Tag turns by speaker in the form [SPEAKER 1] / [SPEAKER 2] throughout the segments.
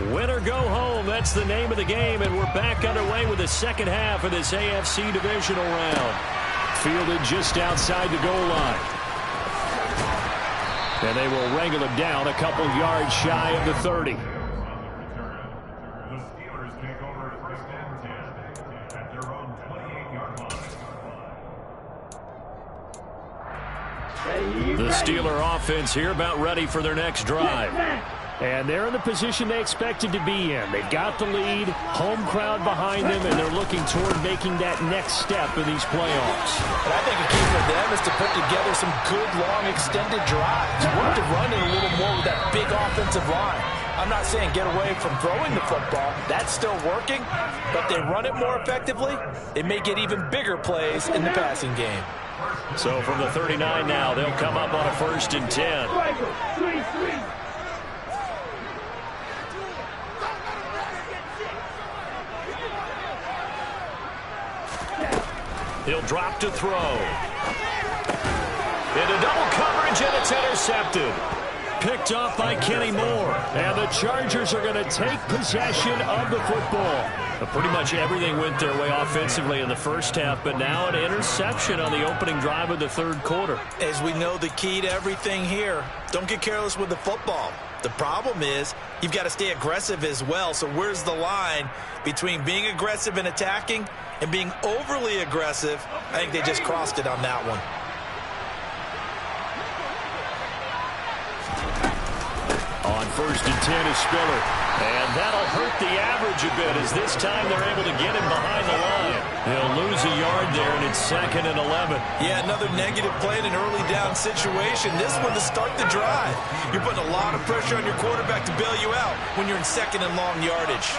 [SPEAKER 1] Win or go home, that's the name of the game, and we're back underway with the second half of this AFC divisional round. Fielded just outside the goal line. And they will wrangle him down a couple yards shy of the 30. The Steeler offense here about ready for their next drive. And they're in the position they expected to be in. They've got the lead, home crowd behind them, and they're looking toward making that next step in these playoffs.
[SPEAKER 2] And I think the key for them is to put together some good, long, extended drives. Work to run it a little more with that big offensive line. I'm not saying get away from throwing the football. That's still working. But they run it more effectively, they may get even bigger plays in the passing game.
[SPEAKER 1] So from the 39 now, they'll come up on a 1st and 10. He'll drop to throw. Into double coverage, and it's intercepted. Picked off by Kenny Moore. And the Chargers are going to take possession of the football. Pretty much everything went their way offensively in the first half, but now an interception on the opening drive of the third quarter.
[SPEAKER 2] As we know, the key to everything here, don't get careless with the football. The problem is you've got to stay aggressive as well. So where's the line between being aggressive and attacking and being overly aggressive? I think they just crossed it on that one.
[SPEAKER 1] On 1st and 10 is Spiller. And that'll hurt the average a bit as this time they're able to get him behind the line. They'll lose a yard there, and it's 2nd and 11.
[SPEAKER 2] Yeah, another negative play in an early down situation. This one to start the drive. You're putting a lot of pressure on your quarterback to bail you out when you're in 2nd and long yardage.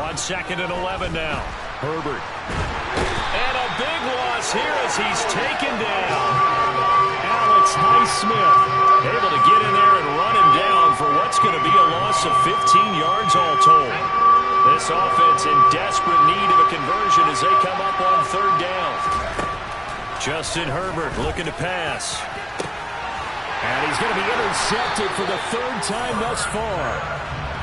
[SPEAKER 1] On 2nd and 11 now. Herbert. And a big loss here as he's taken down. Alex Highsmith able to get in there and run him down for what's going to be a loss of 15 yards all told. This offense in desperate need of a conversion as they come up on 3rd down. Justin Herbert looking to pass. And he's going to be intercepted for the 3rd time thus far.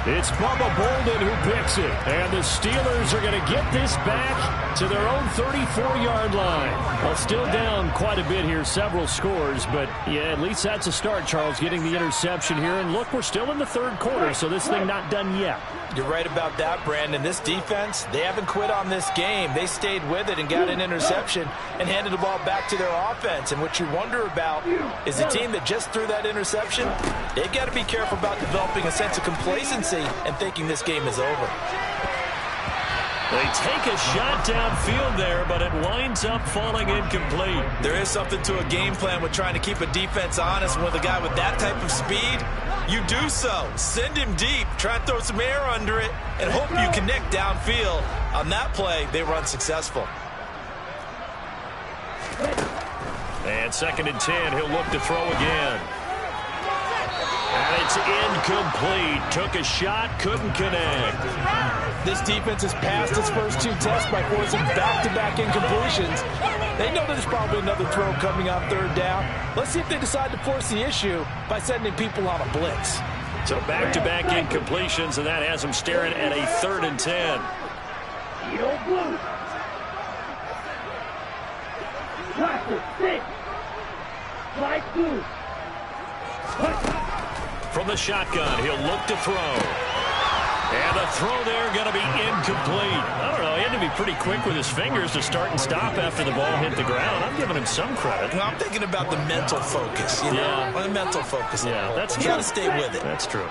[SPEAKER 1] It's Bubba Bolden who picks it. And the Steelers are going to get this back to their own 34-yard line. Well, still down quite a bit here, several scores. But, yeah, at least that's a start, Charles, getting the interception here. And, look, we're still in the 3rd quarter, so this thing not done yet.
[SPEAKER 2] You're right about that, Brandon. This defense, they haven't quit on this game. They stayed with it and got an interception and handed the ball back to their offense. And what you wonder about is the team that just threw that interception, they've got to be careful about developing a sense of complacency and thinking this game is over.
[SPEAKER 1] They take a shot downfield there, but it winds up falling incomplete.
[SPEAKER 2] There is something to a game plan with trying to keep a defense honest. With a guy with that type of speed, you do so. Send him deep, try and throw some air under it, and hope you connect downfield. On that play, they run successful.
[SPEAKER 1] And 2nd and 10, he'll look to throw again. And it's incomplete. Took a shot, couldn't connect.
[SPEAKER 2] This defense has passed its first 2 tests by forcing back-to-back incompletions. They know there's probably another throw coming on 3rd down. Let's see if they decide to force the issue by sending people on a blitz.
[SPEAKER 1] So back-to-back incompletions, and that has them staring at a 3rd and 10. From the shotgun, he'll look to throw. And the throw there going to be incomplete. I don't know, he had to be pretty quick with his fingers to start and stop after the ball hit the ground. I'm giving him some credit.
[SPEAKER 2] Well, I'm thinking about the mental focus, you know? The mental focus.
[SPEAKER 1] Yeah, that's true.
[SPEAKER 2] You got to stay with it.
[SPEAKER 1] That's true.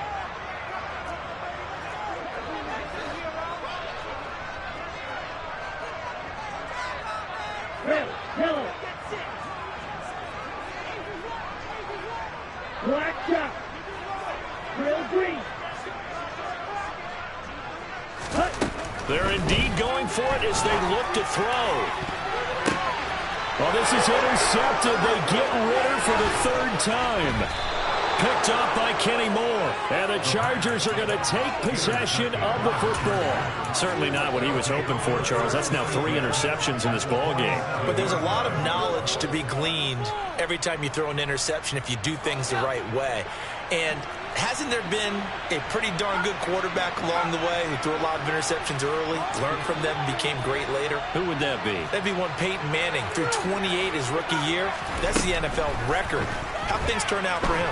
[SPEAKER 3] Red, yellow. Black chop. Real green.
[SPEAKER 1] They're indeed going for it as they look to throw.
[SPEAKER 3] Well, this is intercepted. They get Ritter for the 3rd time.
[SPEAKER 1] Picked off by Kenny Moore. And the Chargers are going to take possession of the football. Certainly not what he was hoping for, Charles. That's now 3 interceptions in this ball game.
[SPEAKER 2] But there's a lot of knowledge to be gleaned every time you throw an interception if you do things the right way. And hasn't there been a pretty darn good quarterback along the way who threw a lot of interceptions early, learned from them, and became great later?
[SPEAKER 1] Who would that be?
[SPEAKER 2] That'd be one Peyton Manning. Threw 28 his rookie year. That's the NFL record. How things turn out for him?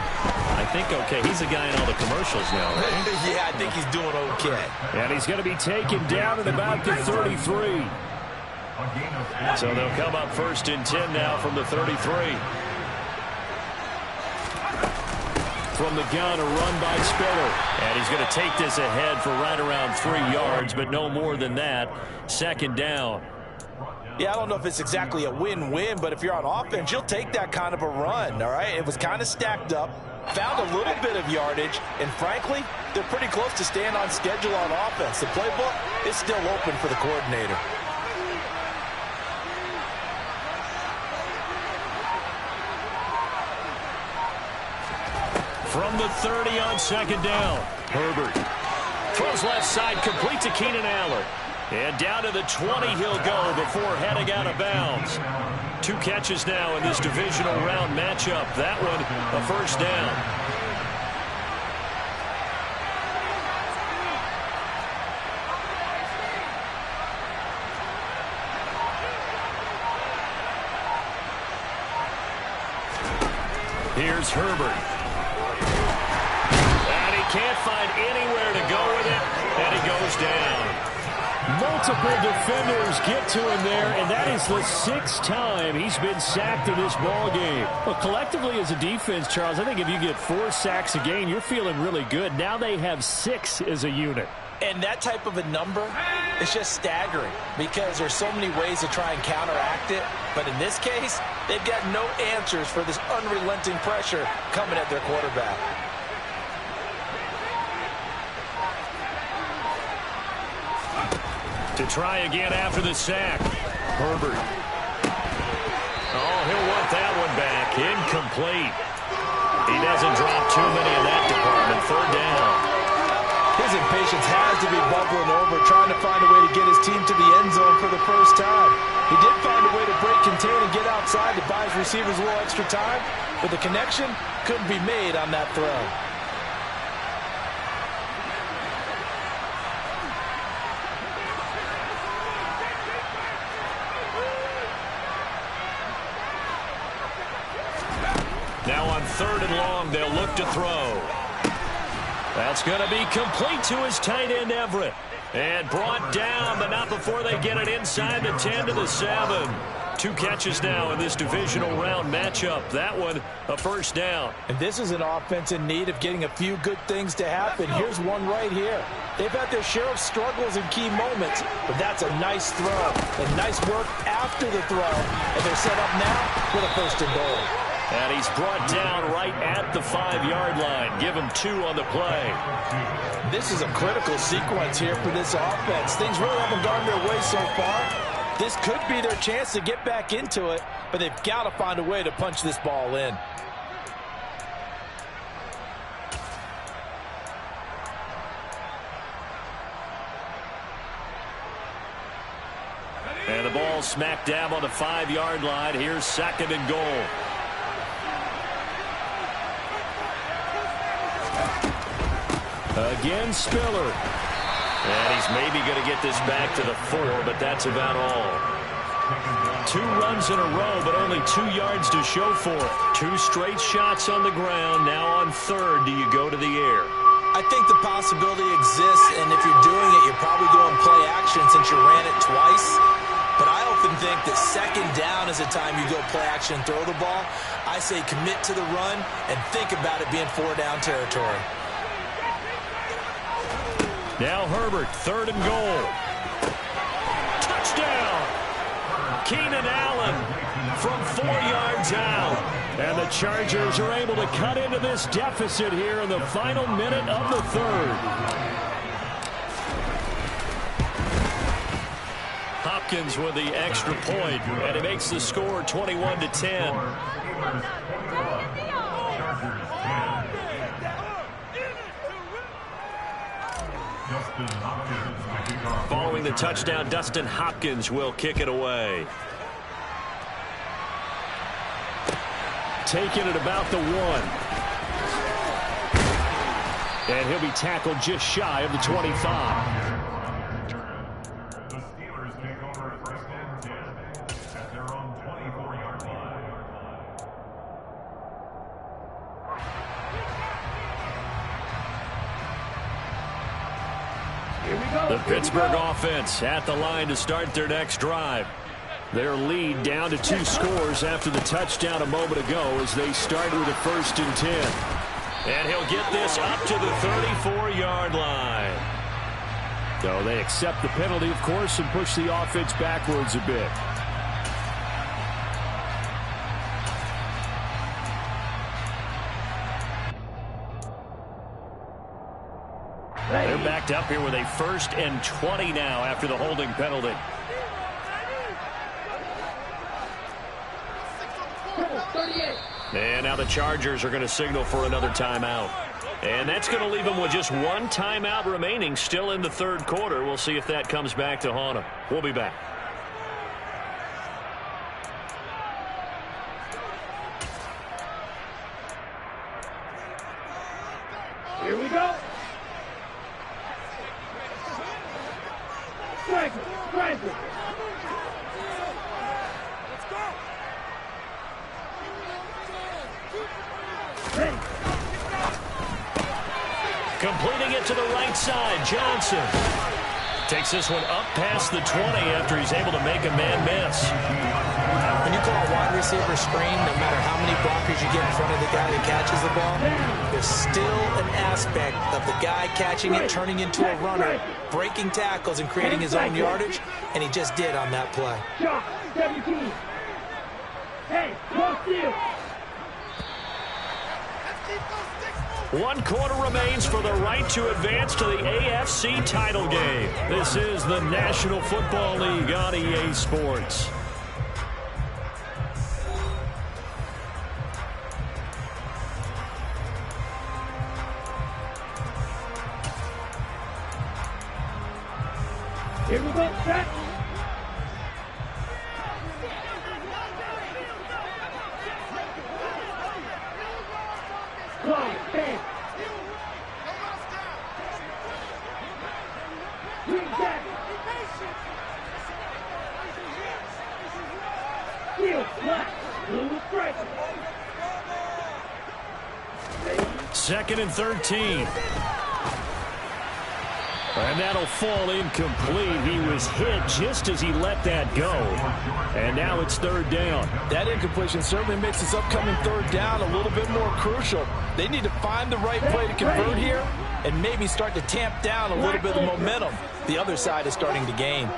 [SPEAKER 1] I think okay. He's a guy in all the commercials now, right?
[SPEAKER 2] Yeah, I think he's doing okay.
[SPEAKER 1] And he's going to be taken down at about the 33. So they'll come up 1st and 10 now from the 33. From the gun, a run by Spiller. And he's going to take this ahead for right around 3 yards, but no more than that. 2nd down.
[SPEAKER 2] Yeah, I don't know if it's exactly a win-win, but if you're on offense, you'll take that kind of a run, all right? It was kind of stacked up, found a little bit of yardage, and frankly, they're pretty close to staying on schedule on offense. The playbook is still open for the coordinator.
[SPEAKER 1] From the 30 on 2nd down, Herbert throws left side, complete to Keenan Allen. And down to the 20 he'll go before heading out of bounds. 2 catches now in this divisional round matchup. That one a 1st down. Here's Herbert. And he can't find anywhere to go with it, and he goes down. Multiple defenders get to him there, and that is the 6th time he's been sacked in this ball game. Well, collectively as a defense, Charles, I think if you get 4 sacks a game, you're feeling really good. Now they have 6 as a unit.
[SPEAKER 2] And that type of a number is just staggering because there's so many ways to try and counteract it. But in this case, they've got no answers for this unrelenting pressure coming at their quarterback.
[SPEAKER 1] To try again after the sack. Herbert. Oh, he'll want that one back. Incomplete. He doesn't drop too many in that department. 3rd down.
[SPEAKER 2] His impatience has to be bubbling over, trying to find a way to get his team to the end zone for the first time. He did find a way to break contain and get outside to buy his receivers a little extra time, but the connection couldn't be made on that throw.
[SPEAKER 1] Now on 3rd and long, they'll look to throw. That's going to be complete to his tight end, Everett. And brought down, but not before they get it inside the 10 to the 7. 2 catches now in this divisional round matchup. That one, a 1st down.
[SPEAKER 2] And this is an offense in need of getting a few good things to happen. Here's one right here. They've had their share of struggles in key moments, but that's a nice throw. And nice work after the throw. And they're set up now with a 1st and goal.
[SPEAKER 1] And he's brought down right at the 5-yard line. Give him 2 on the play.
[SPEAKER 2] This is a critical sequence here for this offense. Things really haven't gone their way so far. This could be their chance to get back into it, but they've got to find a way to punch this ball in.
[SPEAKER 1] And the ball smack dab on the 5-yard line. Here's 2nd and goal. Again, Spiller. And he's maybe going to get this back to the 4, but that's about all. 2 runs in a row, but only 2 yards to show for it. 2 straight shots on the ground. Now on 3rd, do you go to the air?
[SPEAKER 2] I think the possibility exists, and if you're doing it, you're probably going play action since you ran it twice. But I often think that 2nd down is the time you go play action and throw the ball. I say commit to the run and think about it being 4-down territory.
[SPEAKER 1] Now Herbert, 3rd and goal. Touchdown! Keenan Allen from 4 yards out. And the Chargers are able to cut into this deficit here in the final minute of the 3rd. Hopkins with the extra point, and it makes the score 21-10. scoring the touchdown. Dustin Hopkins will kick it away. Taking it about the 1. And he'll be tackled just shy of the 25. The Pittsburgh offense at the line to start their next drive. Their lead down to 2 scores after the touchdown a moment ago as they start with a 1st and 10. And he'll get this up to the 34-yard line. So they accept the penalty, of course, and push the offense backwards a bit. They're backed up here with a 1st and 20 now after the holding penalty. And now the Chargers are going to signal for another timeout. And that's going to leave them with just 1 timeout remaining still in the 3rd quarter. We'll see if that comes back to haunt them. We'll be back.
[SPEAKER 3] Here we go. Striker. Let's go. Ready.
[SPEAKER 1] Completing it to the right side, Johnson. Takes this one up past the 20 after he's able to make a man miss.
[SPEAKER 2] When you call a wide receiver screen, no matter how many blockers you get in front of the guy that catches the ball, there's still an aspect of the guy catching it, turning into a runner, breaking tackles and creating his own yardage, and he just did on that play.
[SPEAKER 3] Shot, 17. Hey, cross field.
[SPEAKER 1] 1 quarter remains for the right to advance to the AFC title game. This is the National Football League on EA Sports.
[SPEAKER 3] Here we go, set. Close, bang. Green back. Field, black. Blue striker.
[SPEAKER 1] 2nd and 13. And that'll fall incomplete. He was hit just as he let that go. And now it's 3rd down.
[SPEAKER 2] That incompletion certainly makes this upcoming 3rd down a little bit more crucial. They need to find the right play to convert here and maybe start to tamp down a little bit of momentum the other side is starting to gain.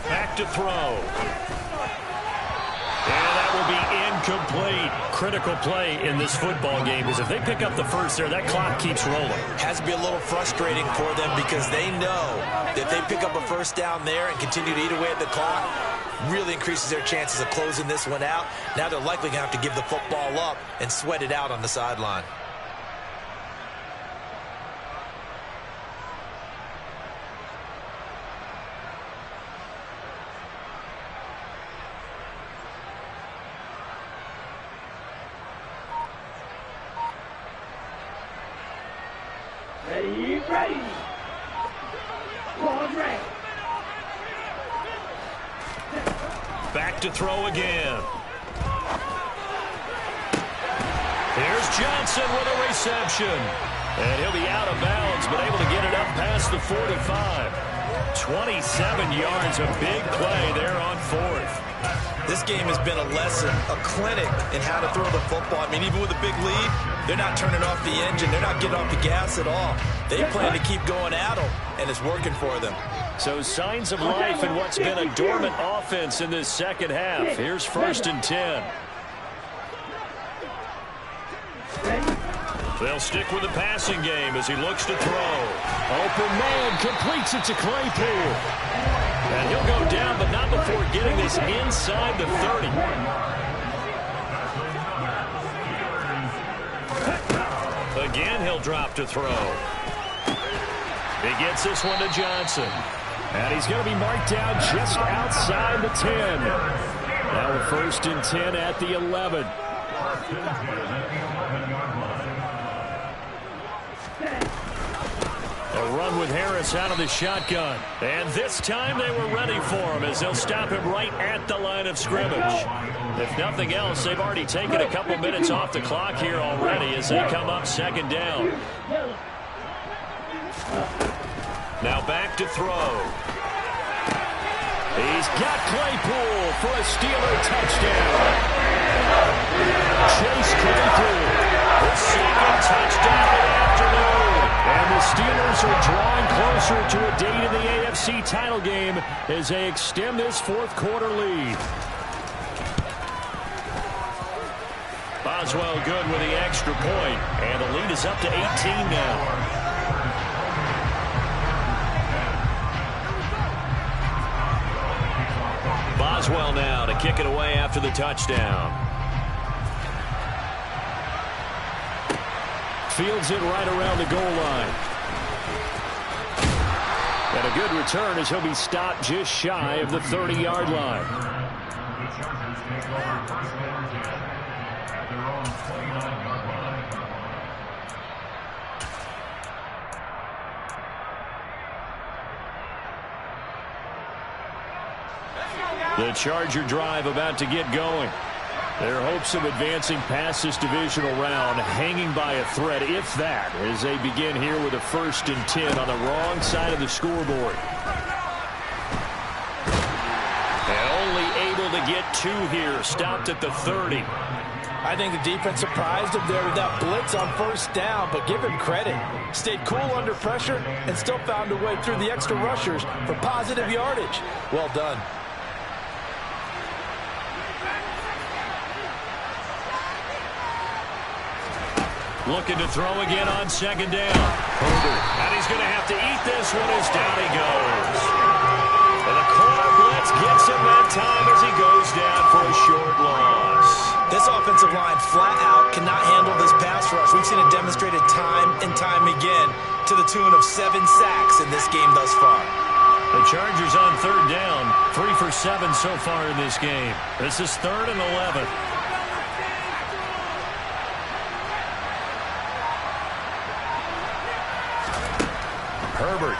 [SPEAKER 1] Back to throw. And that will be incomplete. Critical play in this football game because if they pick up the first there, that clock keeps rolling.
[SPEAKER 2] Has to be a little frustrating for them because they know that they pick up a 1st down there and continue to eat away at the clock, really increases their chances of closing this one out. Now they're likely going to have to give the football up and sweat it out on the sideline.
[SPEAKER 3] Ready. Ball ready.
[SPEAKER 1] Back to throw again. Here's Johnson with a reception. And he'll be out of bounds, but able to get it up past the 45. 27 yards, a big play there on 4th.
[SPEAKER 2] This game has been a lesson, a clinic in how to throw the football. I mean, even with a big lead, they're not turning off the engine. They're not getting off the gas at all. They plan to keep going at them, and it's working for them.
[SPEAKER 1] So signs of life in what's been a dormant offense in this 2nd half. Here's 1st and 10. They'll stick with the passing game as he looks to throw. Open man completes it to Claypool. And he'll go down, but not before getting this inside the 30. Again, he'll drop to throw. He gets this one to Johnson. And he's going to be marked down just outside the 10. Now a 1st and 10 at the 11. A run with Harris out of the shotgun. And this time they were ready for him as they'll stop him right at the line of scrimmage. If nothing else, they've already taken a couple minutes off the clock here already as they come up 2nd down. Now back to throw. He's got Claypool for a Steeler touchdown. Chase Claypool, the 2nd touchdown of the afternoon. And the Steelers are drawing closer to a date in the AFC title game as they extend this 4th quarter lead. Boswell good with the extra point, and the lead is up to 18 now. Boswell now to kick it away after the touchdown. Fields it right around the goal line. And a good return as he'll be stopped just shy of the 30-yard line. The Charger drive about to get going. Their hopes of advancing past this divisional round hanging by a thread, if that, as they begin here with a 1st and 10 on the wrong side of the scoreboard. And only able to get 2 here, stopped at the 30.
[SPEAKER 2] I think the defense surprised him there with that blitz on 1st down, but give him credit. Stayed cool under pressure and still found a way through the extra rushers for positive yardage. Well done.
[SPEAKER 1] Looking to throw again on 2nd down. And he's going to have to eat this one as down he goes. And the corner blitz gets him that time as he goes down for a short loss.
[SPEAKER 2] This offensive line flat out cannot handle this pass rush. We've seen it demonstrated time and time again to the tune of 7 sacks in this game thus far.
[SPEAKER 1] The Chargers on 3rd down, 3 for 7 so far in this game. This is 3rd and 11. Herbert.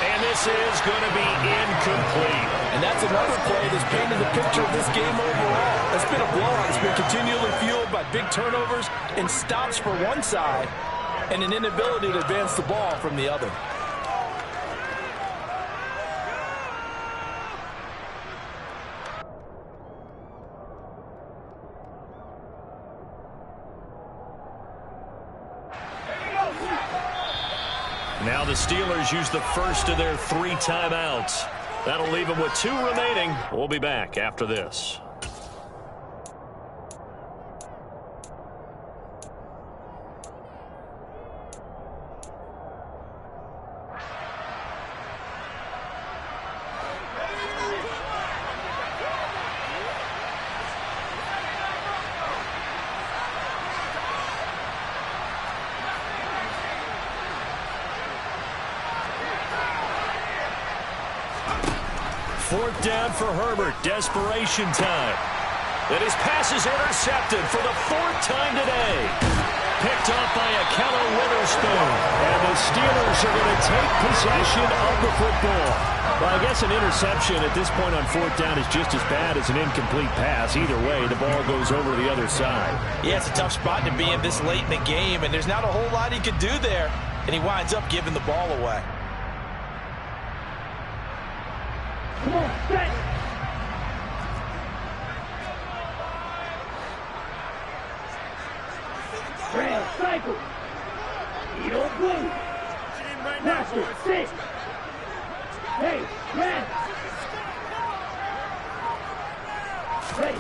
[SPEAKER 1] And this is going to be incomplete.
[SPEAKER 2] And that's another play that's painted the picture of this game overall. It's been a blowout. It's been continually fueled by big turnovers and stops for one side and an inability to advance the ball from the other.
[SPEAKER 1] Now the Steelers use the first of their 3 timeouts. That'll leave them with 2 remaining. We'll be back after this. Fourth down for Herbert. Desperation time. And his pass is intercepted for the 4th time today. Picked off by a Keller Witherspoon. And the Steelers are going to take possession of the football. Well, I guess an interception at this point on 4th down is just as bad as an incomplete pass. Either way, the ball goes over to the other side.
[SPEAKER 2] Yeah, it's a tough spot to be in this late in the game, and there's not a whole lot he could do there. And he winds up giving the ball away.
[SPEAKER 3] Come on, set. Trail, cycle. Heel blue. Master, 6. Hey, man. Hey.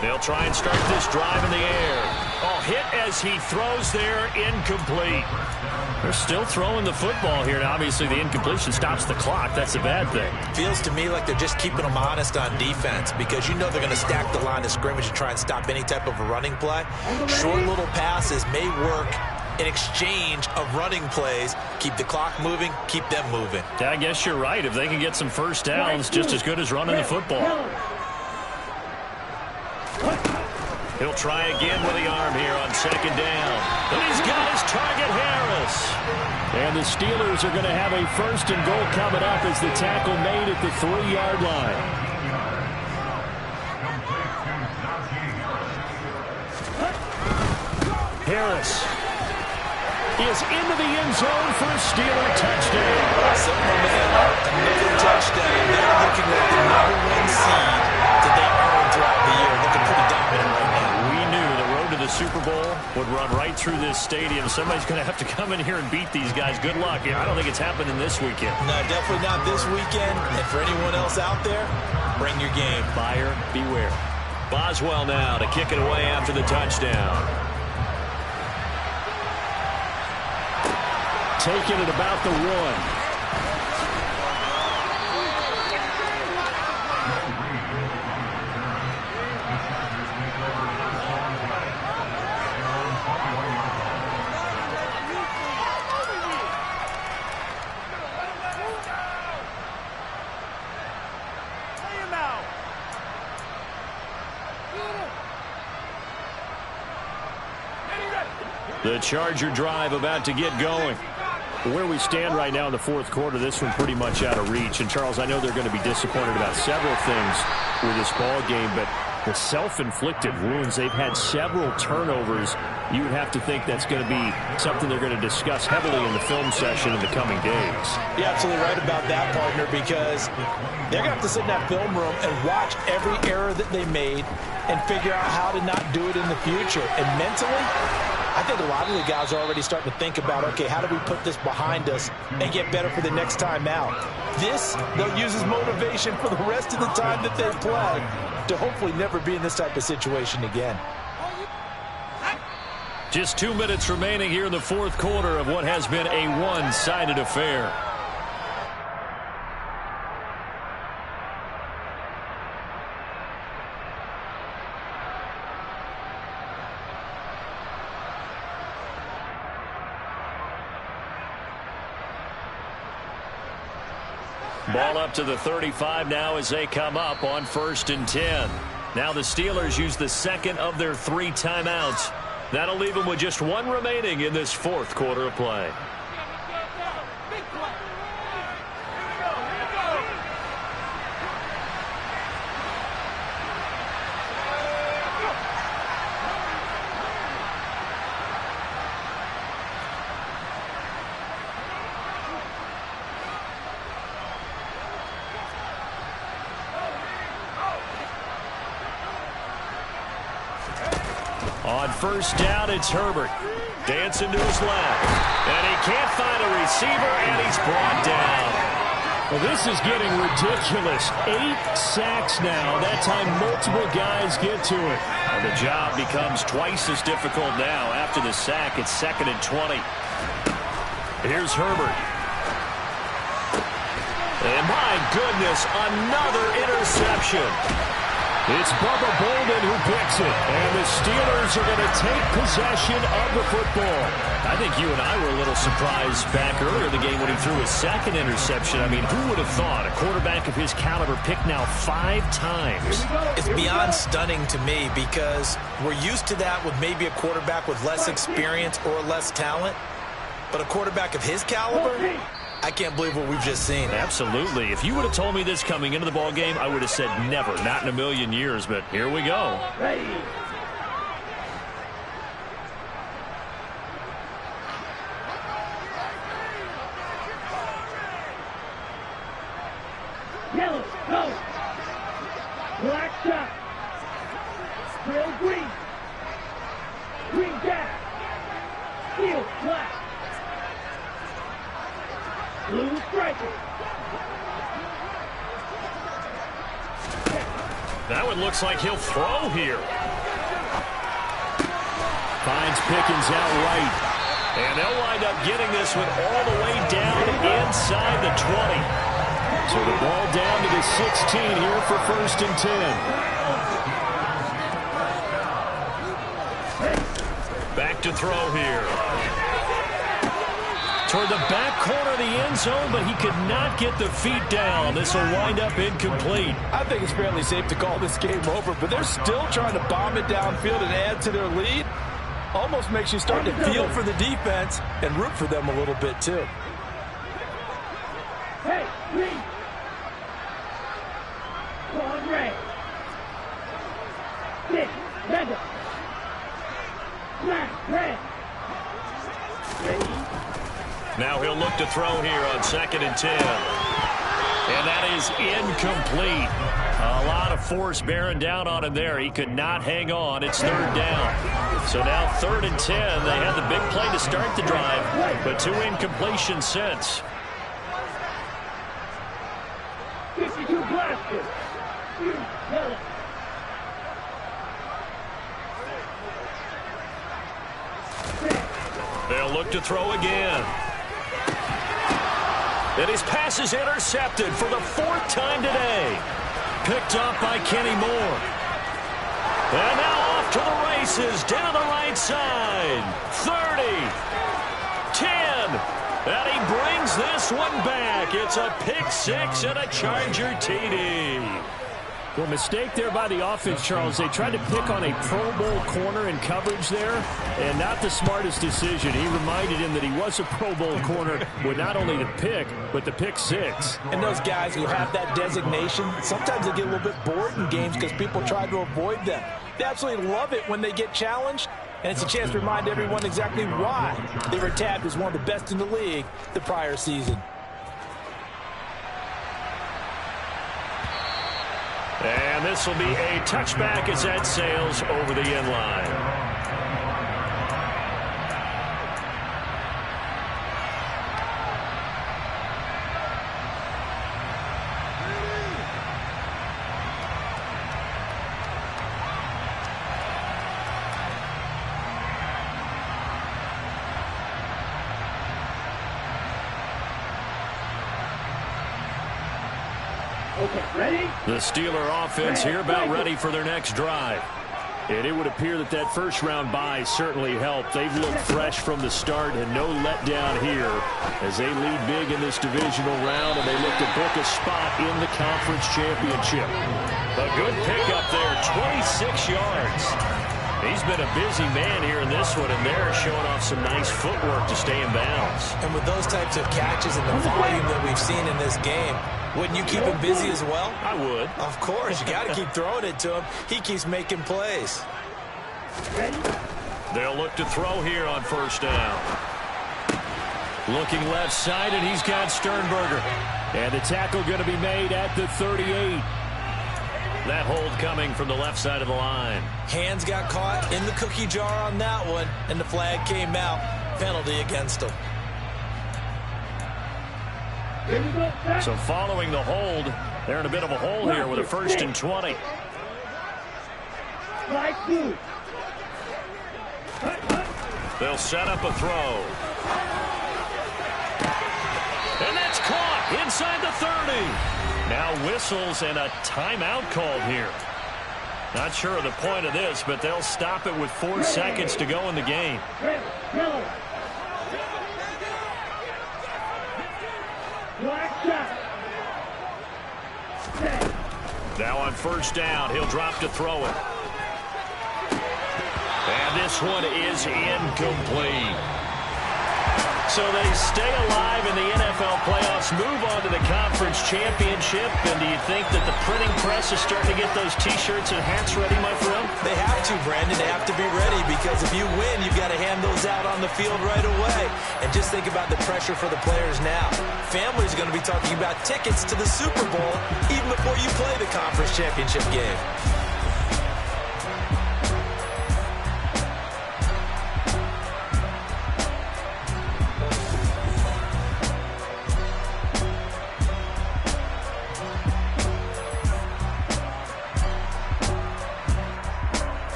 [SPEAKER 1] They'll try and start this drive in the air. Oh, hit as he throws there, incomplete. They're still throwing the football here, and obviously the incompletion stops the clock. That's a bad thing.
[SPEAKER 2] Feels to me like they're just keeping them honest on defense because you know they're going to stack the line of scrimmage and try and stop any type of a running play. Short little passes may work in exchange of running plays. Keep the clock moving, keep them moving.
[SPEAKER 1] Yeah, I guess you're right. If they can get some first downs, just as good as running the football. He'll try again with the arm here on second down. And he's got his target, Harris. And the Steelers are going to have a first and goal coming up as the tackle made at the 3-yard line. Harris is into the end zone for a Steeler touchdown. Another
[SPEAKER 2] touchdown. They're looking at the #1 seed that they earned throughout the year. Looking pretty dominant right now.
[SPEAKER 1] We knew the road to the Super Bowl would run right through this stadium. Somebody's going to have to come in here and beat these guys. Good luck. I don't think it's happening this weekend.
[SPEAKER 2] No, definitely not this weekend. And for anyone else out there, bring your game.
[SPEAKER 1] Buyer beware. Boswell now to kick it away after the touchdown. Taking it about the 1. The Charger drive about to get going. Where we stand right now in the fourth quarter, this one pretty much out of reach. And, Charles, I know they're going to be disappointed about several things with this ball game, but the self-inflicted wounds, they've had several turnovers. You would have to think that's going to be something they're going to discuss heavily in the film session in the coming days.
[SPEAKER 2] You're absolutely right about that, partner, because they're going to have to sit in that film room and watch every error that they made and figure out how to not do it in the future. And mentally, I think a lot of the guys are already starting to think about, okay, how do we put this behind us and get better for the next time out? This, they'll use as motivation for the rest of the time that they play to hopefully never be in this type of situation again.
[SPEAKER 1] Just 2 minutes remaining here in the fourth quarter of what has been a one-sided affair. Ball up to the 35 now as they come up on 1st and 10. Now the Steelers use the second of their 3 timeouts. That'll leave them with just 1 remaining in this fourth quarter of play. On 1st down, it's Herbert. Dancing to his left. And he can't find a receiver, and he's brought down. Well, this is getting ridiculous. 8 sacks now. That time, multiple guys get to it. And the job becomes twice as difficult now. After the sack, it's 2nd and 20. Here's Herbert. And my goodness, another interception. It's Bubba Bolden who picks it, and the Steelers are going to take possession of the football. I think you and I were a little surprised back earlier in the game when he threw his 2nd interception. I mean, who would have thought a quarterback of his caliber picked now 5 times?
[SPEAKER 2] It's beyond stunning to me because we're used to that with maybe a quarterback with less experience or less talent. But a quarterback of his caliber, I can't believe what we've just seen.
[SPEAKER 1] Absolutely. If you would have told me this coming into the ball game, I would have said never, not in a million years. But here we go.
[SPEAKER 3] Ready. Yellow, go. Black shot. Trail green. Green gas. Field black. Blue striker.
[SPEAKER 1] That one looks like he'll throw here. Finds Pickens out right. And they'll wind up getting this one all the way down inside the 20. So the ball down to the 16 here for 1st and 10. Back to throw here. Toward the back corner of the end zone, but he could not get the feet down. This will wind up incomplete.
[SPEAKER 2] I think it's fairly safe to call this game over, but they're still trying to bomb it downfield and add to their lead. Almost makes you start to feel for the defense and root for them a little bit, too.
[SPEAKER 3] Hey, green. One red. 6, red. 9, red. Ready?
[SPEAKER 1] Now he'll look to throw here on 2nd and 10. And that is incomplete. A lot of force bearing down on him there. He could not hang on. It's 3rd down. So now 3rd and 10. They had the big play to start the drive, but 2 incompletions since.
[SPEAKER 3] 52 blaster. Yellow.
[SPEAKER 1] They'll look to throw again. And his pass is intercepted for the 4th time today. Picked off by Kenny Moore. And now off to the races, down the right side. 30, 10, and he brings this one back. It's a pick 6 and a Charger TD. Well, mistake there by the offense, Charles. They tried to pick on a Pro Bowl corner in coverage there, and not the smartest decision. He reminded him that he was a Pro Bowl corner with not only the pick, but the pick 6.
[SPEAKER 2] And those guys who have that designation, sometimes they get a little bit bored in games because people try to avoid them. They absolutely love it when they get challenged, and it's a chance to remind everyone exactly why they were tabbed as one of the best in the league the prior season.
[SPEAKER 1] And this will be a touchback as that sails over the end line.
[SPEAKER 3] Okay, ready?
[SPEAKER 1] The Steeler offense here about ready for their next drive. And it would appear that that first-round bye certainly helped. They've looked fresh from the start and no letdown here as they lead big in this divisional round, and they look to book a spot in the conference championship. A good pickup there, 26 yards. He's been a busy man here in this one, and they're showing off some nice footwork to stay in bounds.
[SPEAKER 2] And with those types of catches and the volume that we've seen in this game, wouldn't you keep him busy as well?
[SPEAKER 1] I would.
[SPEAKER 2] Of course. You got to keep throwing it to him. He keeps making plays.
[SPEAKER 3] Ready?
[SPEAKER 1] They'll look to throw here on 1st down. Looking left side, and he's got Sternberger. And the tackle going to be made at the 38. That hold coming from the left side of the line.
[SPEAKER 2] Hands got caught in the cookie jar on that one, and the flag came out. Penalty against him.
[SPEAKER 3] Here we go. Back.
[SPEAKER 1] So following the hold, they're in a bit of a hole here with a 1st and 20.
[SPEAKER 3] Slide two.
[SPEAKER 1] They'll set up a throw. And that's caught inside the 30. Now whistles and a timeout called here. Not sure of the point of this, but they'll stop it with 4 seconds to go in the game.
[SPEAKER 3] Red, yellow. Black shot. Set.
[SPEAKER 1] Now on 1st down, he'll drop to throw it. And this one is incomplete. So they stay alive in the NFL playoffs, move on to the conference championship. And do you think that the printing press is starting to get those T-shirts and hats ready, my friend?
[SPEAKER 2] They have to, Brandon. They have to be ready because if you win, you've got to hand those out on the field right away. And just think about the pressure for the players now. Families are going to be talking about tickets to the Super Bowl even before you play the conference championship game.